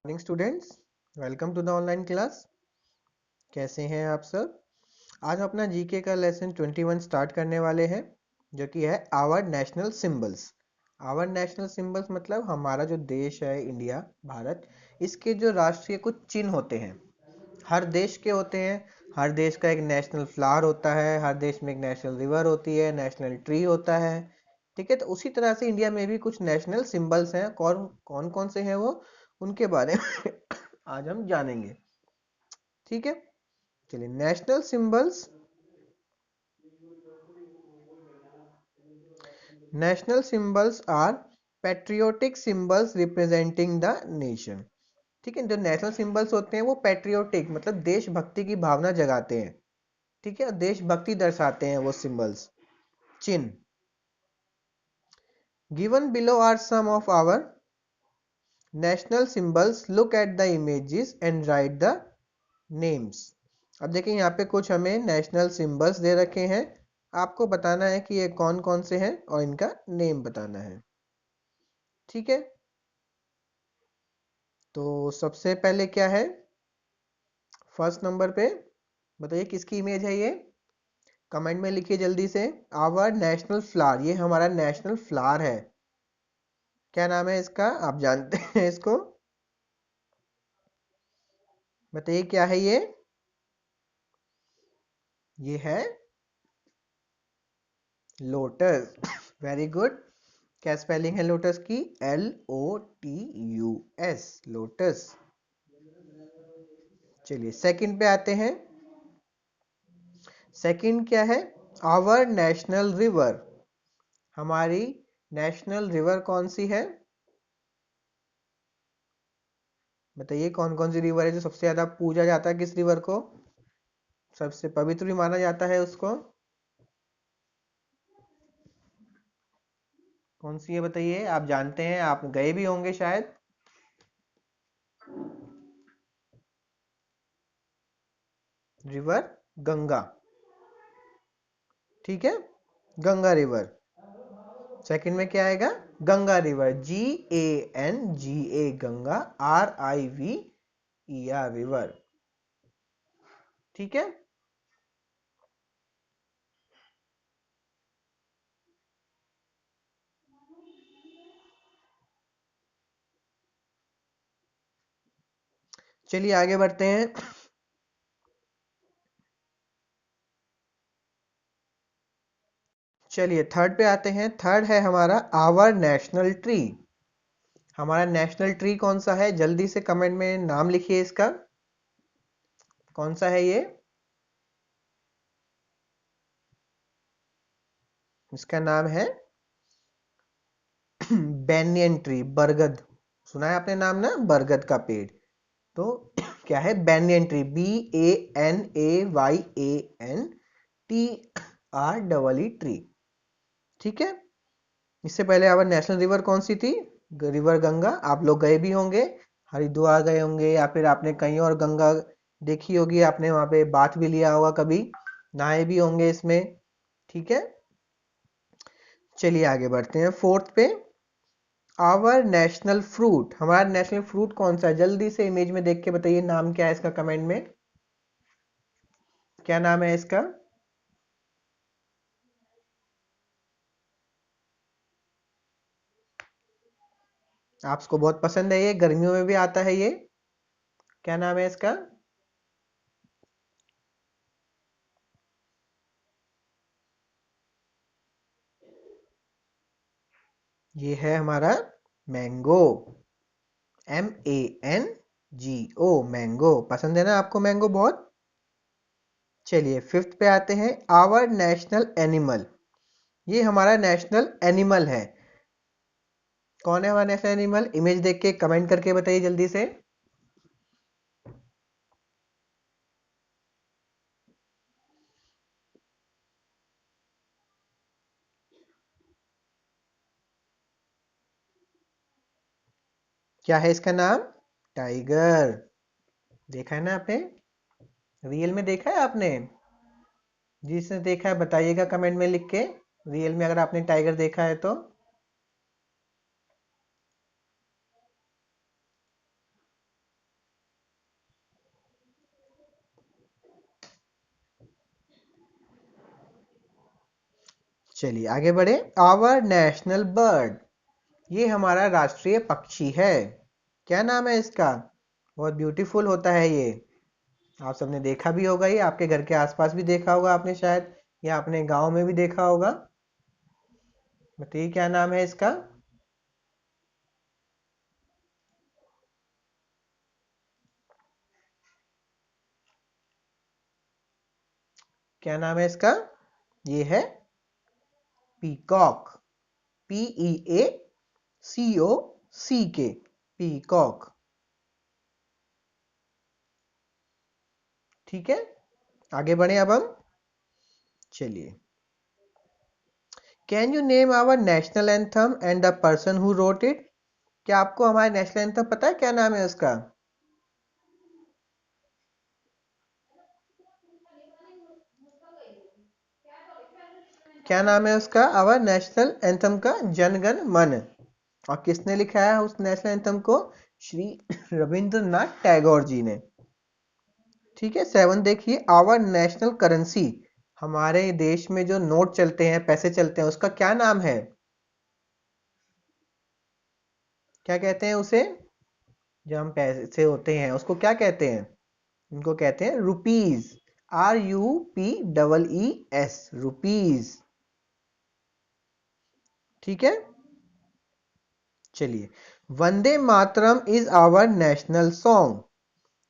Morning students, welcome to the online class. कैसे हैं आप सब? आज हम अपना जीके का लेसन 21 स्टार्ट करने वाले हैं, जो कि है our national symbols. Our national symbols मतलब हमारा जो देश है इंडिया, भारत, इसके जो राष्ट्रीय कुछ चिन्ह होते हैं, हर देश के होते हैं। हर देश का एक नेशनल फ्लावर होता है, हर देश में एक नेशनल रिवर होती है, नेशनल ट्री होता है। ठीक है, तो उसी तरह से इंडिया में भी कुछ नेशनल सिंबल्स हैं। कौन कौन कौन से हैं वो, उनके बारे में आज हम जानेंगे। ठीक है, चलिए। National symbols are patriotic symbols representing the nation. ठीक है, जो नेशनल सिंबल्स होते हैं वो पेट्रियोटिक मतलब देशभक्ति की भावना जगाते हैं। ठीक है, देशभक्ति दर्शाते हैं वो सिंबल्स, चिन्ह। Given below are some of our national symbols, look at the images and write the names. अब देखिए, यहाँ पे कुछ हमें नेशनल सिंबल्स दे रखे हैं, आपको बताना है कि ये कौन कौन से हैं और इनका नेम बताना है। ठीक है, तो सबसे पहले क्या है, फर्स्ट नंबर पे बताइए किसकी इमेज है ये, कमेंट में लिखिए जल्दी से। आवर नेशनल फ्लावर, ये हमारा नेशनल फ्लावर है। क्या नाम है इसका, आप जानते हैं इसको? बताइए क्या है ये है लोटस। Very good. क्या स्पेलिंग है लोटस की? LOTUS, lotus. चलिए सेकंड पे आते हैं। सेकंड क्या है? आवर नेशनल रिवर, हमारी नेशनल रिवर कौन सी है? बताइए कौन कौन सी रिवर है जो सबसे ज्यादा पूजा जाता है, किस रिवर को सबसे पवित्र भी माना जाता है उसको? कौन सी है बताइए, आप जानते हैं, आप गए भी होंगे शायद। रिवर गंगा। ठीक है, गंगा रिवर। सेकंड में क्या आएगा? Ganga river, GANGA, Ganga, RIVER, river. ठीक है, चलिए आगे बढ़ते हैं। चलिए थर्ड पे आते हैं। थर्ड है हमारा आवर नेशनल ट्री। हमारा नेशनल ट्री कौन सा है, जल्दी से कमेंट में नाम लिखिए इसका, कौन सा है ये? इसका नाम है बैनियन ट्री, बरगद। सुना है आपने नाम ना, बरगद का पेड़। तो क्या है? Banyan tree, BANAYAN tree. ठीक है, इससे पहले आवर नेशनल रिवर कौन सी थी? रिवर गंगा। आप लोग गए भी होंगे, हरिद्वार गए होंगे, या फिर आपने कहीं और गंगा देखी होगी, आपने वहां पे बाथ भी लिया होगा कभी, नहाए भी होंगे इसमें। ठीक है, चलिए आगे बढ़ते हैं फोर्थ पे। आवर नेशनल फ्रूट, हमारा नेशनल फ्रूट कौन सा है? जल्दी से इमेज में देख के बताइए नाम क्या है इसका, कमेंट में क्या नाम है इसका? आपको बहुत पसंद है ये, गर्मियों में भी आता है ये, क्या नाम है इसका? ये है हमारा मैंगो, MANGO, मैंगो। पसंद है ना आपको मैंगो बहुत? चलिए फिफ्थ पे आते हैं। आवर नेशनल एनिमल, ये हमारा नेशनल एनिमल है। कौन है हमारा नेशनल एनिमल? इमेज देख के कमेंट करके बताइए जल्दी से। क्या है इसका नाम? टाइगर। देखा है ना आपने, रियल में देखा है आपने? जिसने देखा है बताइएगा कमेंट में लिख के, रियल में अगर आपने टाइगर देखा है तो। चलिए आगे बढ़े। आवर नेशनल बर्ड, ये हमारा राष्ट्रीय पक्षी है। क्या नाम है इसका? बहुत ब्यूटीफुल होता है ये, आप सबने देखा भी होगा, ये आपके घर के आसपास भी देखा होगा आपने शायद, या अपने गांव में भी देखा होगा। बताइए क्या नाम है इसका? क्या नाम है इसका? ये है पीकॉक। PEACOCK, peacock. ठीक है, आगे बढ़े अब हम। चलिए, can you name our national anthem and the person who wrote it? क्या आपको हमारे नेशनल एंथम पता है क्या नाम है उसका? क्या नाम है उसका, आवर नेशनल एंथम का? जनगण मन। और किसने लिखा है उस नेशनल एंथम को? श्री रविंद्रनाथ टैगोर जी ने। ठीक है, 7 देखिए, आवर नेशनल करेंसी, हमारे देश में जो नोट चलते हैं, पैसे चलते हैं, उसका क्या नाम है? क्या कहते हैं उसे? जो हम पैसे होते हैं उसको क्या कहते हैं? उनको कहते हैं रुपीज। RUPEES, rupees. ठीक है, चलिए, Vande Mataram is our national song,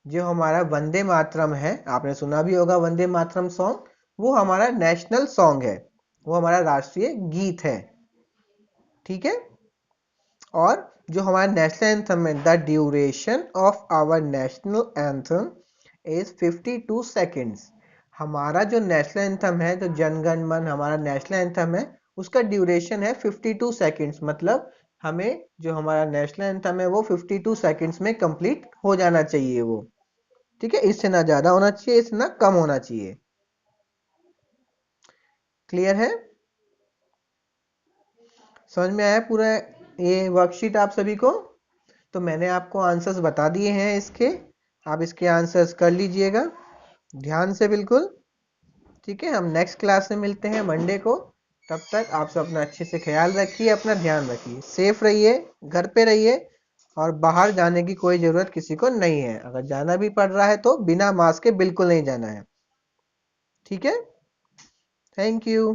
जो हमारा वंदे मातरम है, आपने सुना भी होगा वंदे मातरम सॉन्ग, वो हमारा नेशनल सॉन्ग है, वो हमारा राष्ट्रीय गीत है। ठीक है, और जो हमारा नेशनल एंथम है, the duration of our national anthem is 52 seconds. हमारा जो नेशनल एंथम है, जो जनगण मन हमारा नेशनल एंथम है, उसका ड्यूरेशन है 52 सेकेंड्स। मतलब हमें जो हमारा नेशनल एंथम है वो 52 सेकेंड्स में कंप्लीट हो जाना चाहिए वो। ठीक है, इससे ना ज्यादा होना चाहिए, इससे ना कम होना चाहिए। क्लियर है? समझ में आया पूरा ये वर्कशीट आप सभी को? तो मैंने आपको आंसर्स बता दिए हैं इसके, आप इसके आंसर्स कर लीजिएगा ध्यान से बिल्कुल। ठीक है, हम नेक्स्ट क्लास में मिलते हैं मंडे को। तब तक आप सब अपना अच्छे से ख्याल रखिए, अपना ध्यान रखिए, सेफ रहिए, घर पे रहिए, और बाहर जाने की कोई ज़रूरत किसी को नहीं है। अगर जाना भी पड़ रहा है तो बिना मास्क के बिल्कुल नहीं जाना है। ठीक है, थैंक यू।